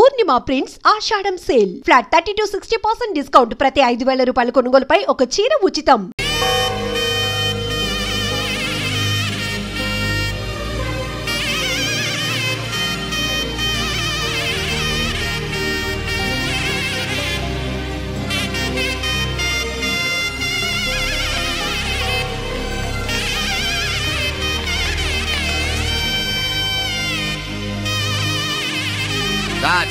పూర్ణిమ prints ఆషాఢం sale. Flat 30 to 60% discount. ప్రతి 5,000 రూపాయల కొనుగోలుపై ఒక చీర ఉచితం.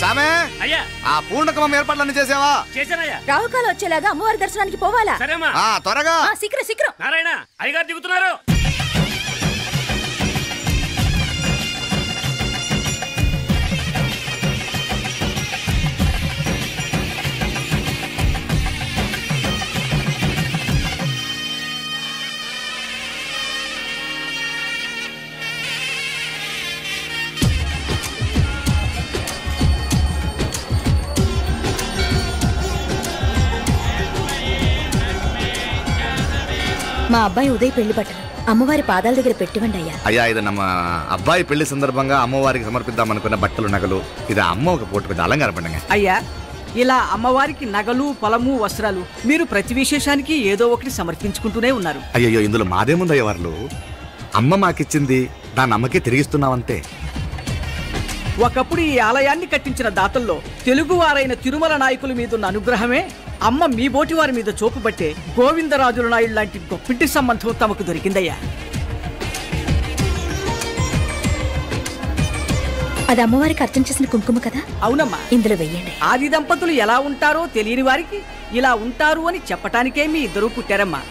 చామే అయ్యా ఆ పూర్ణకమం ఏర్పాట్లన్నీ చేసావా? చేశానయ్యా. రావుకాలు వచ్చేలాగా అమ్మవారి దర్శనానికి పోవాలా? సరేమ్మా. త్వరగా శీఘ్రం. నారాయణ అయ్యగారు దిగుతున్నారు. మా అబ్బాయి ఉదయ్ పెళ్లి బట్టలు అమ్మవారి పాదాల దగ్గర పెట్టివండి అయ్యా. అయ్యా ఇది నమ్మ అబ్బాయి పెళ్లి సందర్భంగా అమ్మవారికి సమర్పిద్దాం అనుకున్న బట్టలు నగలు. ఇది అమ్మ ఒక పూట పెద్ద అలంకార పండుగ. అయ్యా ఇలా అమ్మవారికి నగలు పొలము వస్త్రాలు మీరు ప్రతి విశేషానికి ఏదో ఒకటి సమర్పించుకుంటూనే ఉన్నారు. అయ్యో ఇందులో మాదేముందయ్య వాళ్ళు. అమ్మ మాకిచ్చింది దాన్ని అమ్మకే తిరిగిస్తున్నామంతే. ఒకప్పుడు ఈ ఆలయాన్ని కట్టించిన దాతల్లో తెలుగువారైన తిరుమల నాయకుల మీదున్న అనుగ్రహమే అమ్మ మీ బోటి వారి మీద చూపుబట్టే గోవిందరాజుల నాయుడు లాంటి గొప్పింటి సంబంధం తమకు దొరికిందయ్యా. అది అమ్మవారికి అర్చన చేసిన కుంకుమ కదా? అవునమ్మా. ఇందులో వెయ్యండి. ఆది దంపతులు ఎలా ఉంటారో తెలియని వారికి ఇలా ఉంటారు అని చెప్పటానికే మీ ఇద్దరు పుట్టారమ్మా.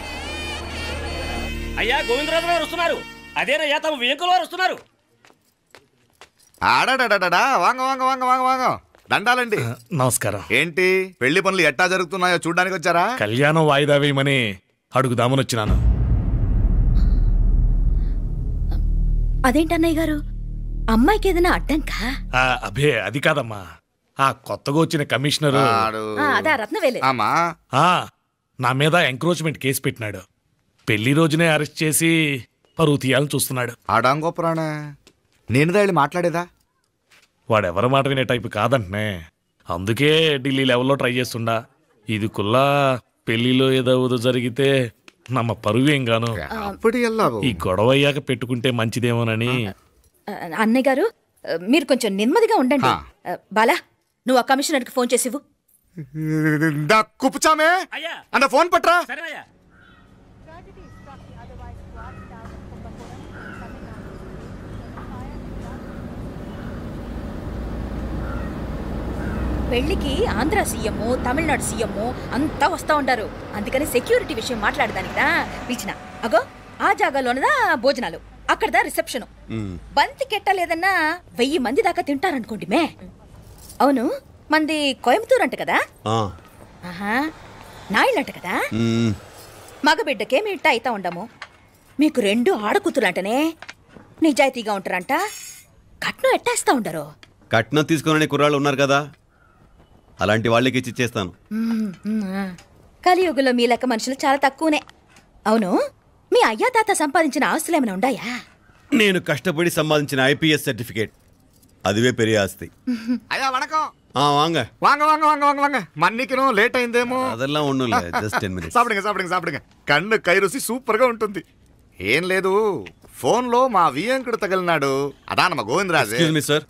అయ్యా గోవిందరాజు గారు వస్తున్నారు. అదేనయ్యా తమ వెంకుల వారు వస్తున్నారు. ఆడాడా వాంగ వాంగ వాంగ వాంగ వాంగ దండాలండి. నమస్కారం. ఏంటి పెళ్లి పనులు ఎట్టా జరుగుతున్నాయో చూడ్డానికి వచ్చారా? కళ్యాణం వాయిదా వేయమని అడుగుదామని వచ్చినాను. అదేంటన్నయ్య గారు, అమ్మాయికి ఏదైనా అడ్డంకా? అభే అది కాదమ్మా, ఆ కొత్తగా వచ్చిన కమిషనరు అదా రత్నవేలే నా మీద ఎంక్రోచ్మెంట్ కేసు పెట్టినాడు. పెళ్లి రోజునే అరెస్ట్ చేసి పరువు తీయాలని చూస్తున్నాడు. ఆడాంగో ప్రాణ నేనుదా వెళ్ళి మాట్లాడేదా? వాడెవరి మాట వినే టైపు కాదంటనే. అందుకే ఢిల్లీ లెవెల్లో ట్రై చేస్తుండా. ఇది కుల్లా పెళ్లిలో ఏదో జరిగితే నమ్మ పరువేం గాను. ఈ గొడవ అయ్యాక పెట్టుకుంటే మంచిదేమోనని. అన్నయ్య గారు మీరు కొంచెం నెమ్మదిగా ఉండండి. బాలా నువ్వు ఆ కమిషనర్కి ఫోన్ చేసివు. కుప్పుచామే అన్న ఫోన్ పట్రా. పెళ్లికి ఆంధ్ర సీఎం తమిళనాడు సీఎం అంతా వస్తా ఉంటారు. అందుకని సెక్యూరిటీ విషయం మాట్లాడదానికిదా పిలిచిన. అగో ఆ జాగాలోనదా భోజనాలు, అక్కడదా రిసెప్షన్. బంతి కెట్టలేదన్నా 1000 మంది దాకా తింటారనుకోండి మే. అవును మంది కోయంబత్తూర్ అంట కదా? నాయుళ్ళంట కదా? మగబిడ్డకే మీ ఇట్ట అయితా ఉండము. మీకు 2 ఆడకూతురంటనే నిజాయితీగా ఉంటారంట. కట్నం ఎట్టేస్తా ఉండరు. కట్నం తీసుకునే కుర్రాళ్ళు ఉన్నారు కదా, అలాంటి వాళ్ళకి ఇచ్చేస్తాను. కలియుగంలో మీ లెక్క మనుషులు చాలా తక్కువనే. అవును మీ అయ్యా తాత సంపాదించిన ఆస్తులు ఏమైనా ఉన్నాయా? నేను కష్టపడి సంపాదించిన IPS సర్టిఫికేట్, అదివే పెరియ ఆస్తి. అయ్యా వణకం. వాంగ వాంగ వాంగ వాంగ వాంగ వాంగ మన్నికిను లేట్ అయిందేమో. అదెల్లా ఉండులే, జస్ట్ 10 minutes. సాపిడుగా కన్ను కైరుసి సూపర్ గా ఉంటుంది. ఏం లేదు, ఫోన్ లో మా వియంకుడు తగిలినాడు. అదా నమ్మ గోవిందరాజు. ఎక్స్క్యూజ్ మీ సార్,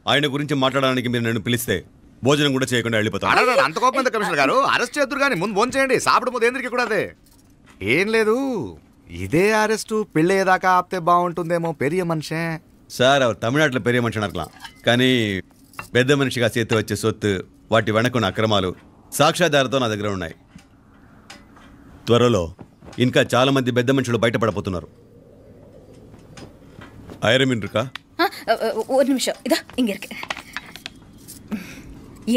ఆయన గురించి మాట్లాడడానికి మీరు నన్ను పిలిస్తే భోజనం కూడా చేయకుండా వెళ్ళిపోతాను. అంత కోపం కమిషనర్ గారు, అరెస్ట్ చేద్దరు కానీ ముందు ఫోన్ చేయండి. సాపిడు ముందు ఎందుకు కూడా అదే. ఏం లేదు, ఇదే అరెస్టు పెళ్ళేదాకా ఆపితే బాగుంటుందేమో. పెరియ మనిషే సార్, அவர் తమిళనాడులో పెరియ మనిషి అనర్కలాం, కానీ పెద్ద మనిషిగా చేతి వచ్చే సొత్తు, వాటి వెనకున్న అక్రమాలు సాక్ష్యాధారతో నా దగ్గర ఉన్నాయి. త్వరలో ఇంకా చాలా మంది పెద్ద మనుషులు బయటపడబోతున్నారు. ఐరమిన్రుకా ஒரு நிமிஷம் இதா இங்க இருக்கு.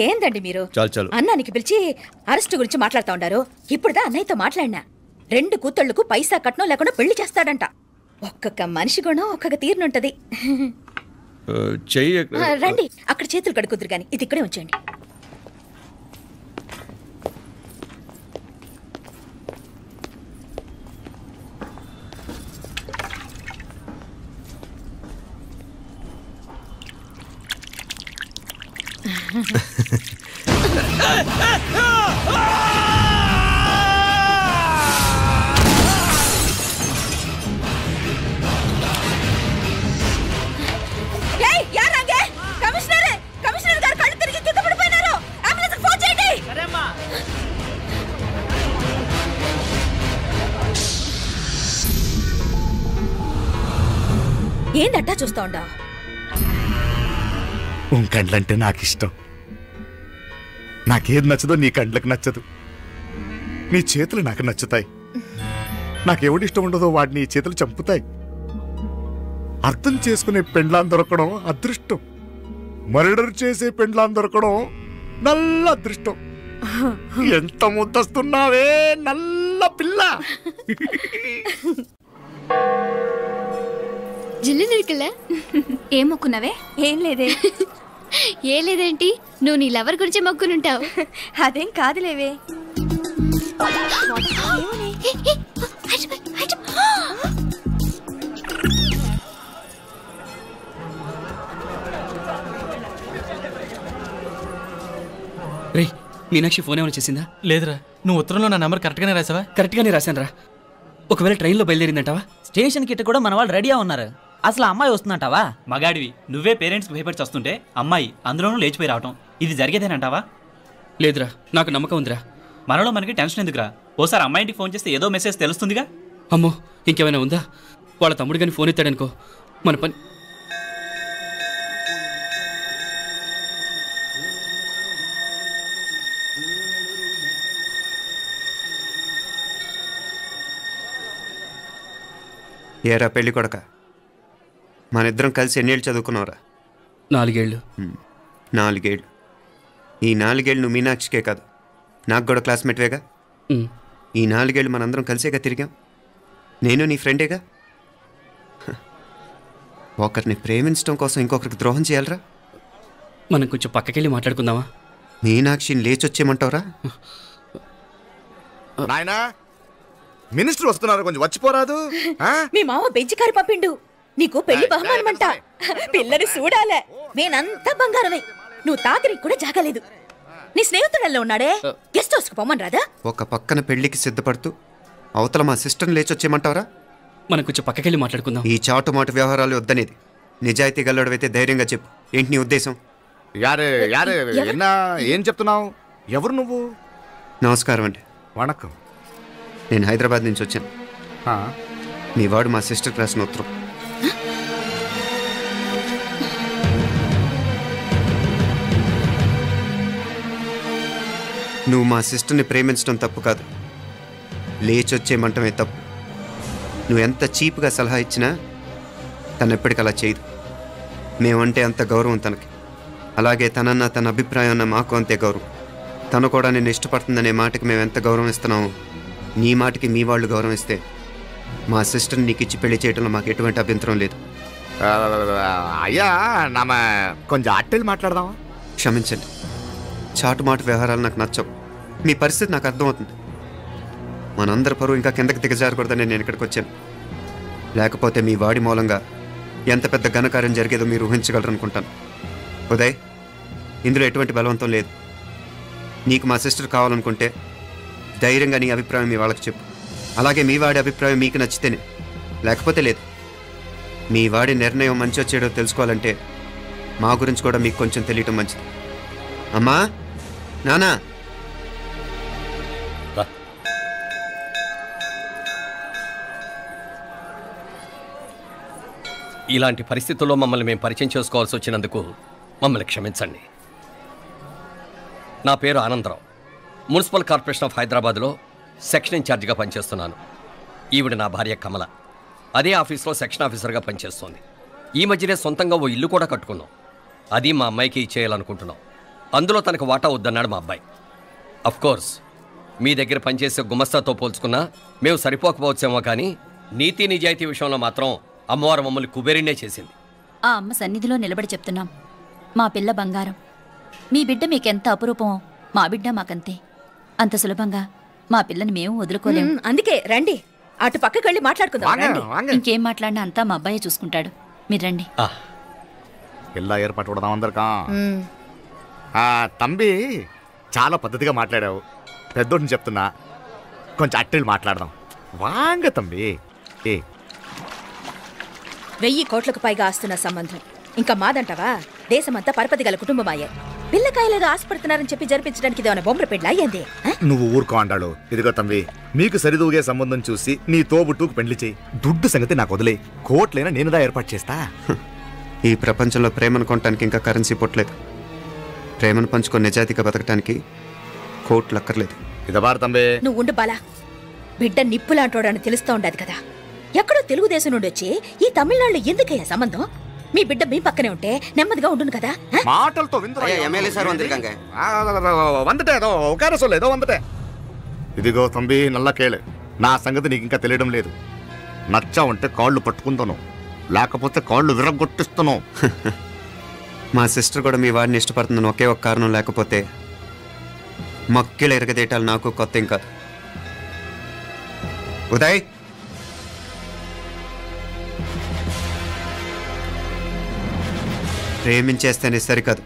ఏందండి మీరు చాలు అన్నానికి పిలిచి అరెస్ట్ గురించి మాట్లాడుతూ ఉండారు. ఇప్పుడుదా అన్నయ్యతో మాట్లాడినా 2 కూతుళ్లకు పైసా కట్నం లేకుండా పెళ్లి చేస్తాడంట. ఒక్కొక్క మనిషి గుణం ఒక్కొక్క తీరునుంటది. రండి అక్కడ చేతులు కడుకుదురు గాని ఇది ఇక్కడే ఉంచండి. కమిషనర్ గారు కళ్ళు తిరిగి కింద పడిపోయినారు. అంబులెన్స్ ఫోన్ చేయండి. ఏందట్టా చూస్తా ఉండా? కండ్లంటే నాకు ఇష్టం. నాకేది నచ్చదో నీ కండ్లకు నచ్చదు. నీ చేతులు నాకు నచ్చుతాయి. నాకెవడి ఇష్టం ఉండదో వాడి నీ చేతులు చంపుతాయి. అర్థం చేసుకునే పెండ్లాం దొరకడం అదృష్టం. మర్డర్ చేసే పెండ్లాం దొరకడం నల్ల అదృష్టం. ఎంత ముద్దస్తున్నావే నల్ల పిల్ల. జిల్లు నిరుకులే ఏం మొక్కున్నావే? ఏం లేదే. ఏ లేదేంటి, నువ్వు నీ లవర్ గురించి మొక్కునుంటావు. అదేం కాదులేవే. రే మీనాక్షి ఫోన్ ఏమైనా చేసిందా? లేదురా. నువ్వు ఉత్తరంలో నా నెంబర్ కరెక్ట్గానే రాసావా? కరెక్ట్గానే రాశాను రా. ఒకవేళ ట్రైన్లో బయలుదేరిందంటావా? స్టేషన్ కిட்ட కూడా మన వాళ్ళు రెడీగా ఉన్నారు. అసలు అమ్మాయి వస్తుందంటావా? మగాడివి నువ్వే పేరెంట్స్కి భయపడి వస్తుంటే అమ్మాయి అందులోనూ లేచిపోయి రావటం ఇది జరిగేదేనంటావా? లేదురా, నాకు నమ్మకం ఉందిరా. మనలో మనకి టెన్షన్ ఎందుకురా? ఓసారి అమ్మాయి ఇంటికి ఫోన్ చేస్తే ఏదో మెసేజ్ తెలుస్తుందిగా. అమ్మో, ఇంకేమైనా ఉందా? వాళ్ళ తమ్ముడు కానీ ఫోన్ ఎత్తాడనుకో మన పని. ఏరా పెళ్ళి కొడక, మన ఇద్దరం కలిసి ఎన్నేళ్ళు చదువుకున్నావురా? 4 ఏళ్ళు. 4 ఏళ్ళు. ఈ 4 ఏళ్ళు నువ్వు మీనాక్షికే కాదు, నాకు కూడా క్లాస్మేట్వేగా. ఈ 4 ఏళ్ళు మనందరం కలిసేగా తిరిగాం. నేను నీ ఫ్రెండేగా. ఒకరిని ప్రేమించడం కోసం ఇంకొకరికి ద్రోహం చేయాలరా? మనం కొంచెం పక్కకెళ్ళి మాట్లాడుకుందామా? మీనాక్షిని లేచొచ్చేయమంటావురా? నాయనా, మినిస్టర్ వస్తున్నారు, కొంచెం వచ్చిపోరాదు. మీ మామ బెంచి కారు పంపిండు. నీకు పెళ్లి బహుమానమంట. పిల్లని చూడాలే. నేనంతా బంగారమే. నువ్వు తాకరికి కూడా జాగలేదు. నీ స్నేహితుడల్లో ఉన్నాడే, గెస్ట్ హౌస్ కు పొమ్మని రాదా? ఒక పక్కన పెళ్లికి సిద్ధపడుతూ అవతల మా సిస్టర్ని లేచొచ్చేయమంటావరా? మనం కొంచెం పక్కకెళ్ళి మాట్లాడుకుందాం. ఈ చాటుమాటు వ్యవహారాలు వద్దనేది. నిజాయితీ గల్లడవైతే ధైర్యంగా చెప్పు, ఏంటి నీ ఉద్దేశం? యారే యారే ఏం చెప్తున్నావు? ఎవరు నువ్వు? నమస్కారం అండి. వణకం. నేను హైదరాబాద్ నుంచి వచ్చాను. మీ వాడు మా సిస్టర్కి రాసిన ఉత్తరం. నువ్వు మా సిస్టర్ని ప్రేమించడం తప్పు కాదు, లేచొచ్చేయమంటమే తప్పు. నువ్వు ఎంత చీప్గా సలహా ఇచ్చినా తను ఎప్పటికలా చేయదు. మేమంటే అంత గౌరవం తనకి. అలాగే తనన్న తన అభిప్రాయం అన్న మాకు అంతే గౌరవం. తను కూడా నిన్ను ఇష్టపడుతుందనే మాటకి మేము ఎంత గౌరవం ఇస్తున్నామో నీ మాటకి మీ వాళ్ళు గౌరవం ఇస్తే మా సిస్టర్ని నీకు ఇచ్చి పెళ్లి చేయడంలో మాకు ఎటువంటి అభ్యంతరం లేదు. అయ్యా నామ కొంచెం అట్టెళ్ళి మాట్లాడదామా? క్షమించండి, చాటుమాటు వ్యవహారాలు నాకు నచ్చవు. మీ పరిస్థితి నాకు అర్థమవుతుంది. మనందరి పరువు ఇంకా కిందకి దిగజారకూడదని నేను ఇక్కడికి వచ్చాను. లేకపోతే మీ వాడి మూలంగా ఎంత పెద్ద ఘనకార్యం జరిగేదో మీరు ఊహించగలరు అనుకుంటాను. ఉదయ్, ఇందులో ఎటువంటి బలవంతం లేదు. నీకు మా సిస్టర్ కావాలనుకుంటే ధైర్యంగా నీ అభిప్రాయం మీ వాళ్ళకి చెప్పు. అలాగే మీ వాడి అభిప్రాయం మీకు నచ్చితేనే, లేకపోతే లేదు. మీ వాడి నిర్ణయం మంచి వచ్చేయడో తెలుసుకోవాలంటే మా గురించి కూడా మీకు కొంచెం తెలియటం మంచిది. అమ్మా, నానా, ఇలాంటి పరిస్థితుల్లో మమ్మల్ని మేము పరిచయం చేసుకోవాల్సి వచ్చినందుకు మమ్మల్ని క్షమించండి. నా పేరు ఆనందరావు. మున్సిపల్ కార్పొరేషన్ ఆఫ్ హైదరాబాద్లో సెక్షన్ ఇన్ఛార్జిగా పనిచేస్తున్నాను. ఈవిడ నా భార్య కమల. అదే ఆఫీస్లో సెక్షన్ ఆఫీసర్గా పనిచేస్తోంది. ఈ మధ్యనే సొంతంగా ఓ ఇల్లు కూడా కట్టుకున్నాం. అది మా అమ్మాయికి ఇచ్చేయాలనుకుంటున్నాం. అందులో తనకు వాటా వద్దన్నాడు మా అబ్బాయి. అఫ్కోర్స్ మీ దగ్గర పనిచేసే గుమస్తాతో పోల్చుకున్నా మేము సరిపోకపోవచ్చేమో, కానీ నీతి నిజాయితీ విషయంలో మాత్రం అమ్మవారు మమ్మల్ని కుబేరినే చేసింది. ఆ అమ్మ సన్నిధిలో నిలబడి చెప్తున్నాం, మా పిల్ల బంగారం. మీ బిడ్డ మీకెంత అపురూపమో మా బిడ్డ మాకంతే. అంత సులభంగా మా పిల్లని మేము వదులుకోలేము. అందుకే రండి, అటు పక్కకి వెళ్ళి మాట్లాడుకుందాం. ఇంకేం మాట్లాడినా అంతా మా అబ్బాయి చూసుకుంటాడు. మీరు రండి. ఎలా ఏర్పాటు కొడదాం అందరికా. తంబి చాలా పద్ధతిగా మాట్లాడావు. పెద్దోడిని చెప్తున్నా, కొంచెం అట్టెళ్ళు మాట్లాడదాం. వాంగ తంబి. 1000 కోట్లకు పైగా ఆస్తున్న సంబంధం ఇంకా మాదంటావా? దేశమంతా పరపతి గల కుటుంబమాయే. పిల్లకాయలేదో ఆశపడుతున్నారని చెప్పి జరిపించడానికి ఇదేమైనా బొమ్మర పెళ్ళి అయ్యింది? నువ్వు ఊరుకో అంటాడు. ఇదిగో తంబి, మీకు సరిదూగే సంబంధం చూసి నీ తోబుట్టుకు పెళ్లి చేయి. దుడ్డు సంగతి నాకు వదిలే. కోట్లైనా నేనుదా ఏర్పాటు చేస్తా. ఈ ప్రపంచంలో ప్రేమను కొనటానికి ఇంకా కరెన్సీ పుట్టలేదు. ప్రేమను పంచుకొని నిజాయితీగా బతకటానికి కోట్లు అక్కర్లేదు. ఇదబారు తంబి. నువ్వు ఉండు బాలా. బిడ్డ నిప్పులాంటోడని తెలుస్తూ ఉండదు కదా. ఎక్కడో తెలుగుదేశం నుండి వచ్చి ఈ తమిళనాడులో ఎందుకయ్యా సంబంధం? మీ బిడ్డ మీ పక్కనే ఉంటే నెమ్మదిగా ఉండును కదా. మాటలతో ఇదిగో తంబి, నల్ల కేళు. నా సంగతి నీకు ఇంకా తెలియడం లేదు. నచ్చా ఉంటే కాళ్ళు పట్టుకుంటాను, లేకపోతే కాళ్ళు విరగొట్టిస్తాను. మా సిస్టర్ కూడా మీ వాడిని ఇష్టపడుతుందని ఒకే ఒక కారణం లేకపోతే మక్కిలు ఎరగదేయటాలు నాకు కొత్త ఏం కాదు. ఉదయ్, ప్రేమించేస్తేనే సరికాదు,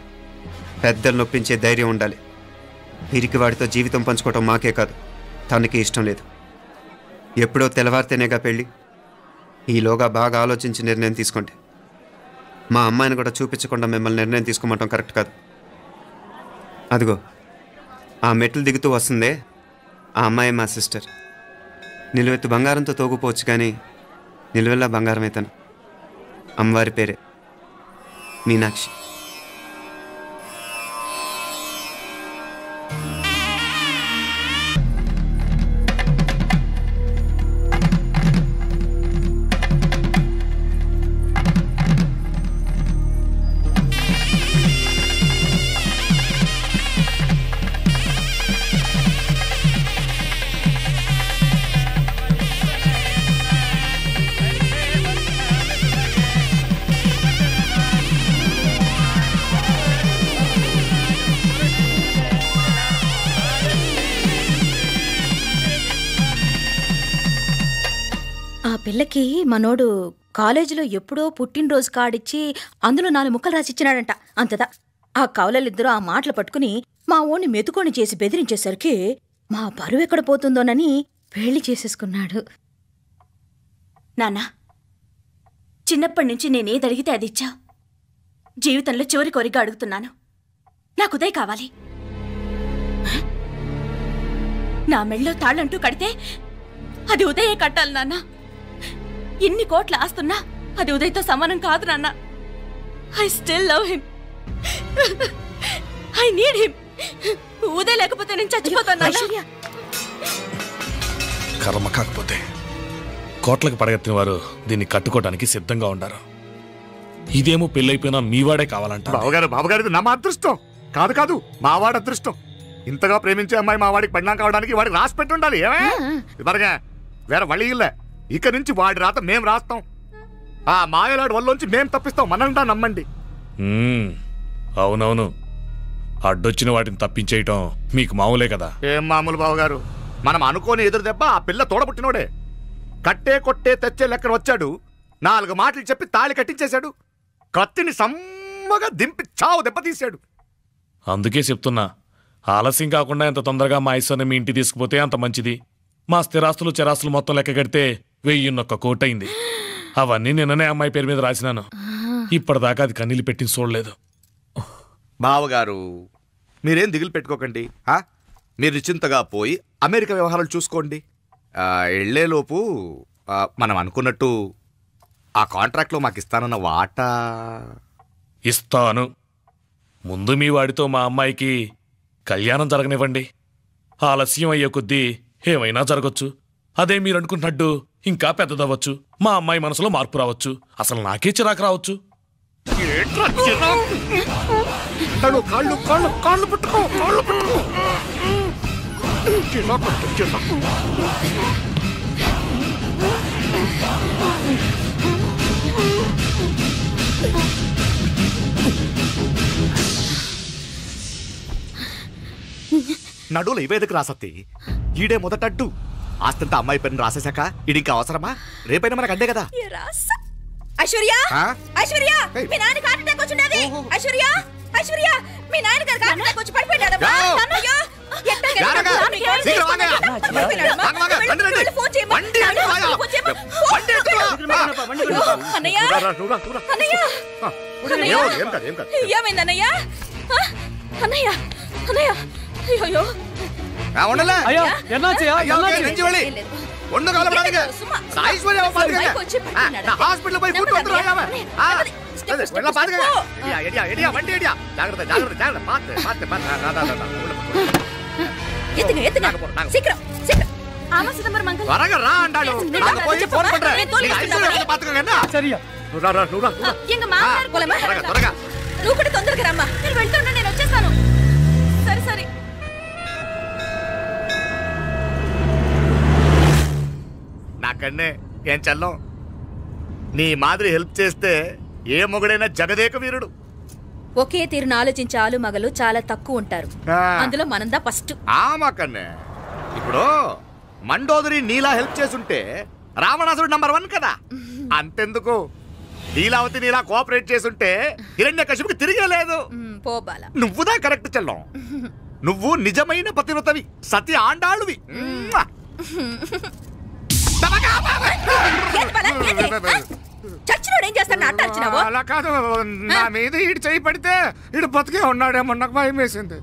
పెద్దలు నొప్పించే ధైర్యం ఉండాలి. వీరికి వాడితో జీవితం పంచుకోవటం మాకే కాదు, తనకి ఇష్టం లేదు. ఎప్పుడో తెల్లవారితేనేగా పెళ్ళి. ఈలోగా బాగా ఆలోచించి నిర్ణయం తీసుకోండి. మా అమ్మాయిని కూడా చూపించకుండా మిమ్మల్ని నిర్ణయం తీసుకోమంటాం కరెక్ట్ కాదు. అదిగో ఆ మెట్లు దిగుతూ వస్తుందే, ఆ అమ్మాయి మా సిస్టర్. నిలువెత్తు బంగారంతో తోగుపోవచ్చు, కానీ నిలువెల్లా బంగారం అవుతాను. అమ్మవారి పేరే మీనాక్షి. పిల్లకి మనోడు కాలేజీలో ఎప్పుడో పుట్టినరోజు కార్డిచ్చి అందులో 4 ముక్కలు రాసిచ్చినాడంట. అంతదా ఆ కవలలిద్దరూ ఆ మాటలు పట్టుకుని మా ఓణ్ణి మెతుకొని చేసి బెదిరించేసరికి మా పరువు ఎక్కడ పోతుందోనని పెళ్లి చేసేసుకున్నాడు. నాన్నా, చిన్నప్పటి నుంచి నేనేదడిగితే అది ఇచ్చా. జీవితంలో చివరి కోరిక అడుగుతున్నాను. నాకు ఉదయ్ కావాలి. నా మెళ్ళో తాళ్ళంటూ కడితే అది ఉదయే కట్టాలి నాన్న. ఎన్ని కోట్ల ఆస్తున్నా అది ఉదయ్తో సమానం కాదు నాన్న. I still love him. I need him. Uday లేకపోతే నేను చచ్చిపోతాను. కర్మ కాకపోతే కోట్లకు పడగెత్తిన వారు దీన్ని కట్టుకోవడానికి సిద్ధంగా ఉండారు. ఇదేమో పెళ్ళైపోయినా మీవాడే కావాలంట. బావగారు నా అదృష్టం కాదు కాదు, మావాడి అదృష్టం. ఇంతగా ప్రేమించే అమ్మాయి మావాడికి పడినా కావడానికి వాడికి రాసి పెట్టి ఉండాలి. ఏమే వేరే వళ్ళీ ఇల్లే. ఇక నుంచి వాడి రాత మేం రాస్తాం. ఆ మాయలాడి వల్లోంచి మేం తప్పిస్తాం. మనంతా నమ్మండి. అవునవును, అడ్డొచ్చిన వాటిని తప్పించేయటం మీకు మామూలే కదా. ఏం మామూలు బావగారు, మనం అనుకోని ఎదురు దెబ్బ ఆ పిల్ల తోడబుట్టినోడే. కట్టే కొట్టే తెచ్చే లెక్కన వచ్చాడు. 4 మాటలు చెప్పి తాళి కట్టించేశాడు. కత్తిని సమ్మగా దింపి చావు దెబ్బతీశాడు. అందుకే చెప్తున్నా, ఆలస్యం కాకుండా ఎంత తొందరగా మా ఐశ్వర్యం మీ ఇంటికి తీసుకుపోతే అంత మంచిది. మా స్థిరాస్తులు చిరాస్తులు మొత్తం లెక్క కడితే 1001 కోటి అయింది. అవన్నీ నిన్ననే అమ్మాయి పేరు మీద రాసినాను. ఇప్పటిదాకా అది కన్నీళ్ళు పెట్టి చూడలేదు. బావగారు మీరేం దిగులు పెట్టుకోకండి. మీరు నిశ్చింతగా పోయి అమెరికా వ్యవహారాలు చూసుకోండి. వెళ్లేలోపు మనం అనుకున్నట్టు ఆ కాంట్రాక్ట్లో మాకు ఇస్తానన్న వాటా ఇస్తాను. ముందు మీ వాడితో మా అమ్మాయికి కళ్యాణం జరగనివ్వండి. ఆలస్యం అయ్యే కొద్దీ ఏమైనా జరగచ్చు. అదే మీరు అనుకుంటున్నట్టు ఇంకా పెద్దదవ్వచ్చు. మా అమ్మాయి మనసులో మార్పు రావచ్చు. అసలు నాకే చిరాకు రావచ్చు. నడువులు ఇవేదకు రాసత్తి. ఈడే మొదటడ్డు. ఆస్తంతా అమ్మాయి పేరుని రాసేశాక ఇడింకా అవసరమా? రేపైనా మనకు అడ్డే కదా. ఐశ్వర్య, ఐశ్వర్య, మీ నాన్నకి హార్ట్ అటాక్ వచ్చినది. ఐశ్వర్య, ఐశ్వర్య మీ నాన్న గారు కాకుండా కొంచెం పడిపోయాడమ్మా అయ్యో ఏమైందన్నయ్య అన్నయ్య అన్నయ్య అయ్యో ஐயா என்னாச்சுயா நெஞ்சு வலி ஒண்ணு கவலைப்படாதீங்க ஐஸ்வர்யா பாத்துக்கங்க நான் ஹாஸ்பிடல்ல போய் கூட்டி வந்துறேன் அவன் எல்லாம் பாத்துக்கங்க எடியா வண்டி எடியா ஜாகிரதை ஜாகிரதை பாத்து எத்துங்க சீக்கிரம் சீக்கிரம் ஆமா சிதம்பரம் மங்கல் வரங்க ராண்டாளு நான் போய் ஃபோன் பண்றேன் நீங்க ஐஸ்வர்யா பாத்துக்கங்க என்ன சரியா நூரா எங்க மாமனார் போலமா வரங்க నువ్వు కూడా తొందరగా రమ్మా నేను వెళ్తుంటే నేను వచ్చేస్తాను సరే సరే నాకన్నే ఏం చల్లం నీ మాదిరి హెల్ప్ చేస్తే ఏ మొగుడైనా జగదేక వీరుడు. ఒకే తీరును ఆలోచించే ఆలు మగలు చాలా తక్కువ ఉంటారు, అందులో మనందా ఫస్ట్. ఆమాకన్నే ఇప్పుడు మండోదరి నీలా హెల్ప్ చేసుంటే రావణాసుడు నంబర్ 1 కదా. అంతెందుకు లీలావతి నీలా కోఆపరేట్ చేసుంటే హిరణ్యకశిపుకి తిరిగే లేదు. నువ్వుదా కరెక్ట్ చెల్లం, నువ్వు నిజమైన పతివ్రతవి, సతి ఆండాళ్ళువి. అలా కాదు, నా మీద ఇటు చేయి పడితే ఇటు బతికే ఉన్నాడేమో నాకు భయం వేసింది.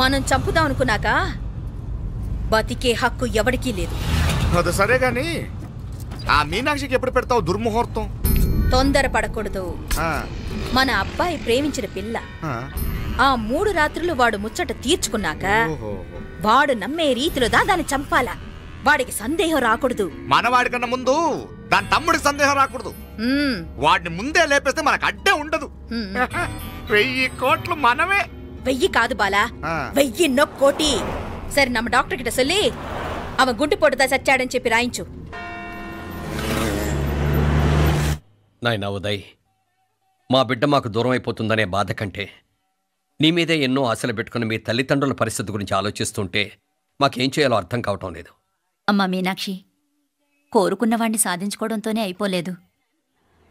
మనం చంపుదాం అనుకున్నాక బతికే హక్కు ఎవరికీ లేదు. అది సరే గాని ఆ మీనాక్షికి ఎప్పుడు పెడతావు దుర్ముహూర్తం? తొందర పడకూడదు. మన అబ్బాయి ప్రేమించిన పిల్ల ఆ 3 రాత్రులు వాడు ముచ్చట తీర్చుకున్నాక వాడు నమ్మే రీతిలో దాన్ని చంపాలా. వాడికి సందేహం రాకూడదు. మనవాడి కన్నా ముందు దాని తమ్ముడికి సందేహం రాకూడదు. వాడిని ముందే లేపేస్తే మనకు అడ్డే ఉండదు. 1000 కోట్లు మనమే. 1000 కాదు బాలా, 1000 కోటి. సరే నమ్మ డాక్టర్ కిட்ட சொல்லி அவன் గుండు పోటుదా చచ్చాడని చెప్పి రాయించు. నాయనా ఉదయ్, మా బిడ్డ మాకు దూరం అయిపోతుందనే బాధ కంటే నీ మీదే ఎన్నో ఆశలు పెట్టుకుని మీ తల్లిదండ్రుల పరిస్థితి గురించి ఆలోచిస్తుంటే మాకేం చేయాలో అర్థం కావటం లేదు. అమ్మా మీనాక్షి, కోరుకున్నవాణ్ణి సాధించుకోవడంతోనే అయిపోలేదు,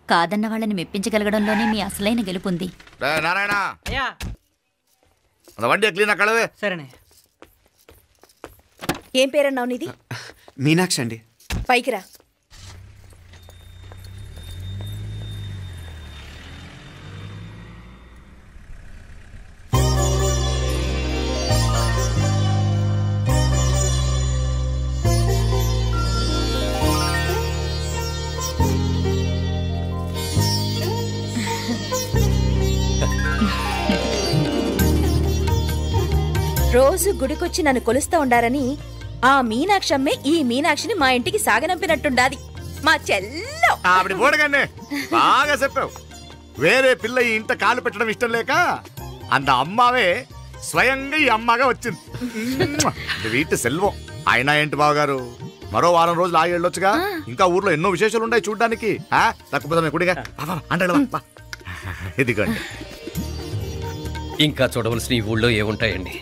కాదన్న వాళ్ళని మెప్పించగలగడంలోనే మీ అసలైన గెలుపుంది. నారాయణ వండి క్లీన్ కళవే. సరేనే. ఏం పేరన్నావు నీది? మీనాక్షి అండి. పైకి రా. రోజు గుడికొచ్చి నన్ను కొలుస్తా ఉండారని ఆ మీనాక్షమ్మే ఈ మీనాక్షిని మా ఇంటికి సాగనంపినట్టుండాది. మా చెల్లో ఆవిడ పోడగానే బాగా చెప్పావు. వేరే పిల్ల ఈ ఇంట కాలు పెట్టడం ఇష్టం లేక అంత అమ్మావే స్వయంగా ఈ అమ్మగా వచ్చింది. వీటి సెల్వం. అయినా ఏంటి బావగారు, మరో వారం రోజులు ఆగి వెళ్ళొచ్చుగా. ఇంకా ఊర్లో ఎన్నో విశేషాలు ఉన్నాయి చూడ్డానికి. తక్కువ కుడిగా అంటే ఇదిగోండి. ఇంకా చూడవలసిన ఈ ఊళ్ళో ఏముంటాయండి.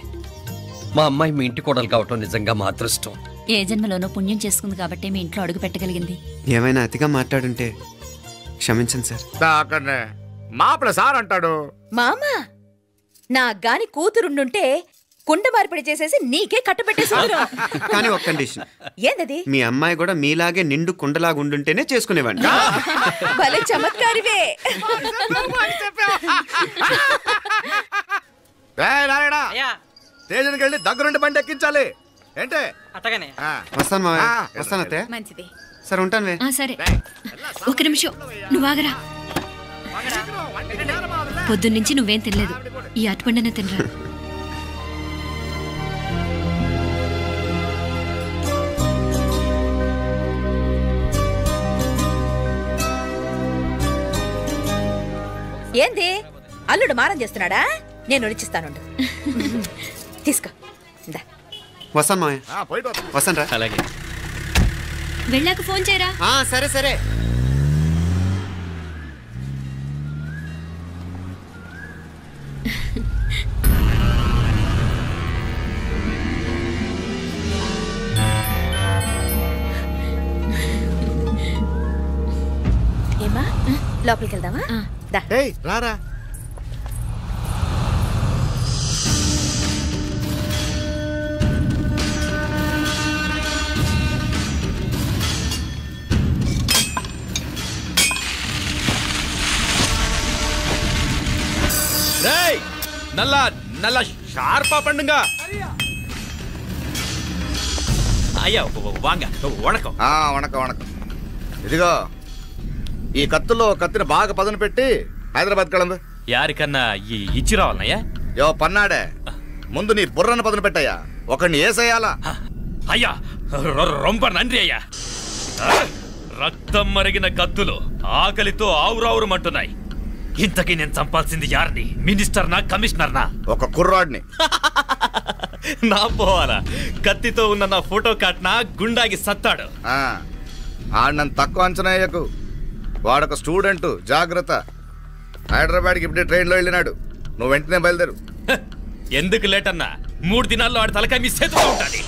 మా అమ్మాయి మీ ఇంటి కోడలు కావటం నిజంగా మా అదృష్టం. ఏ జన్మలోనో పుణ్యం చేసుకుంది కాబట్టి మీ ఇంట్లో అడుగు పెట్టగలిగింది. ఏమైనా అతిగా మాట్లాడుంటే క్షమించండి సార్. మాపల సార్ అంటాడు. మామా, నా గాని కూతురుండుంటే కుండ మార్పిడి చేసేసి నీకే కట్టబెట్టేసి. కానీ ఒక కండిషన్. ఏందది? మీ అమ్మాయి కూడా మీలాగే నిండు కుండలాగా ఉండుంటేనే చేసుకునేవాడిని. భలే చమత్కారివే. స్టేషన్కి వెళ్ళి దగ్గరుండి బండి ఎక్కించాలి. ఏంటే? అట్టగానే. వస్తాను మావయ్య. వస్తాను అత్తయ్య. మంచిది. సరే ఉంటాను. సరే, ఒక నిమిషం నువ్వు ఆగరా. పొద్దున్నుంచి నువ్వేం తినలేదు, ఈ అటుపండనే తినరా. ఏంది అల్లుడు మారం చేస్తున్నాడా? నేను ఒలిచిస్తాను. తీసుకో. వస్తాను మావయ్య. వస్తాను రా. అలాగే. వెళ్ళాక ఫోన్ చేయరా. సరే సరే. ఏమా లోపలికి వెళ్దామా? రారా. నల్ల నల్ల షార్పా పండుగ అయ్యా వాంగ వణకం వణకం వణకం. ఇదిగో ఈ కత్తుల్లో కత్తిని బాగా పదును పెట్టి హైదరాబాద్ కళందు. యారికన్నా ఇచ్చి రావాలన్నయ్యా? యో పన్నాడే, ముందు నీ బుర్రను పదును పెట్టయ్యా, ఒకడిని ఏసేయాలా. అయ్యా రొంప నంది అయ్యా. రక్తం మరిగిన కత్తులు ఆకలితో ఆవురావురమంటున్నాయి. ఇంతకీ నేను చంపాల్సింది యారిని? మినిస్టర్నా కమిషనర్నా? ఒక కుర్రాడిని. నా పోవాలా? కత్తితో ఉన్న నా ఫోటో కాట్నా గుండాగి సత్తాడు. ఆడినంత తక్కువ అంచనా వేయకు, వాడొక స్టూడెంట్, జాగ్రత్త. హైదరాబాద్కి ఇప్పుడే ట్రైన్లో వెళ్ళినాడు, నువ్వు వెంటనే బయలుదేరు. ఎందుకు లేట్ అన్నా? 3 దినాల్లో ఆడి తలకాయ మీ చేతిలో ఉంటుంది.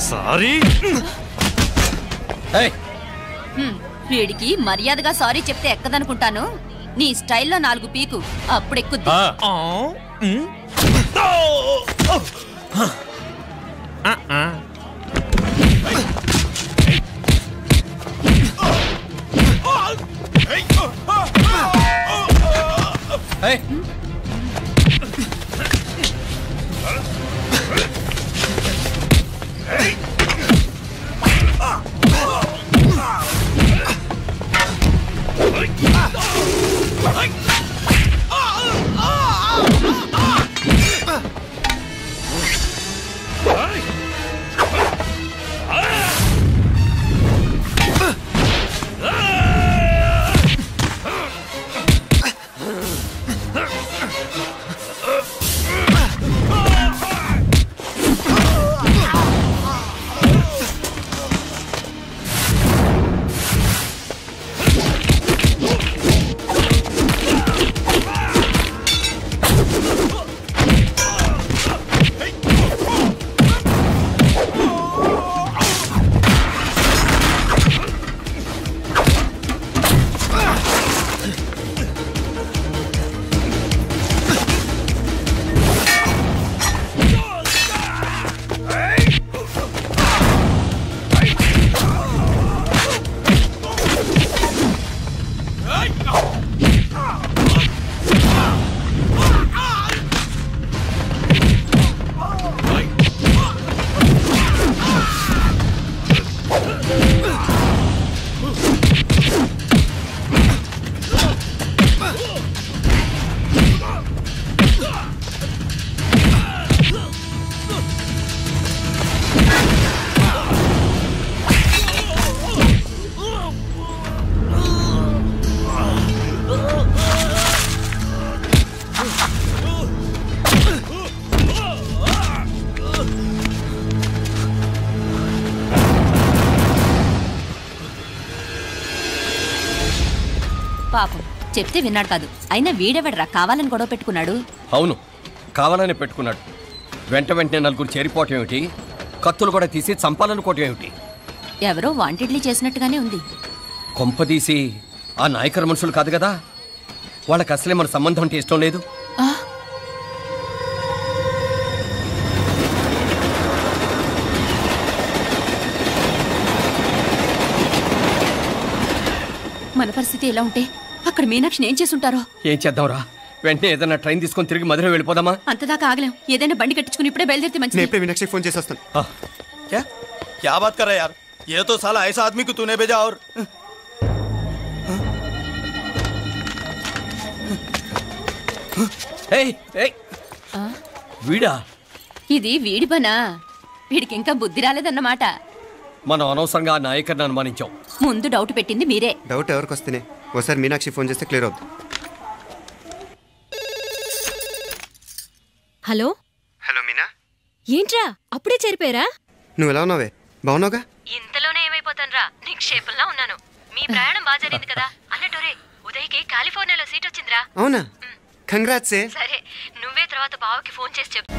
సారీ. వీడికి మర్యాదగా సారీ చెప్తే ఎక్కదనుకుంటాను. నీ స్టైల్లో 4 పీకు, అప్పుడెక్కుద్ది. పాపం చెప్తే విన్నాడు కాదు. అయినా వీడెవడరా కావాలని గొడవ పెట్టుకున్నాడు? అవును, కావాలని పెట్టుకున్నాడు. వెంటనే 4 చేరిపోవటం ఏమిటి, కత్తులు కూడా తీసి చంపాలనుకోవటం ఏమిటి? ఎవరో వాంటెడ్లీ చేసినట్టుగానే ఉంది. కొంపదీసి ఆ నాయకర్ మనుషులు కాదు కదా? వాళ్ళకి అసలే మన సంబంధం అంటే ఇష్టం లేదు. మన పరిస్థితి ఎలా ఉంటే అక్కడ మీనాక్షిని ఏం చేసుంటారో? ఏం చేద్దాంరా? వెంటనే ఏదైనా ట్రైన్ తీసుకొని తిరిగి మధుర వెళ్ళిపోదామా? అంతదాకా ఆగలేం. ఏదైనా బండి కట్టించుకుని ఇప్పుడే బయలుదేరితే మంచిది. నేను మీనాక్షికి ఫోన్ చేసేస్తాను. क्या बात कर रहा है यार? ये तो साला ऐसा आदमी को तूने भेजा और వీడా? ఇది వీడి పనా? వీడికి ఇంకా బుద్ధి రాలేదన్నమాట. మనం అనవసరంగా ఆ నాయకర్ని అనుమానించాం. ముందు డౌట్ పెట్టింది మీరే. డౌట్ ఎవరికి వస్తేనే ఒకసారి మీనాక్షి ఫోన్ చేస్తే క్లియర్ అవుతుంది. హలో హలో మీనా, ఏంట్రా అప్పుడే చేరిపోయారా? నువ్వు ఎలా ఉన్నావే? బాగున్నావుగా? ఇంతలోనే ఏమైపోతానరా, నిక్షేపంలా ఉన్నాను. మీ ప్రయాణం బాగా జరిగింది కదా? అన్నట్టు ఉదయ్కి కాలిఫోర్నియాలో సీట్ వచ్చిందిరా. అవునా? కంగ్రాట్స్ సరే నువ్వే తర్వాత బావకి ఫోన్ చేసి చెప్పు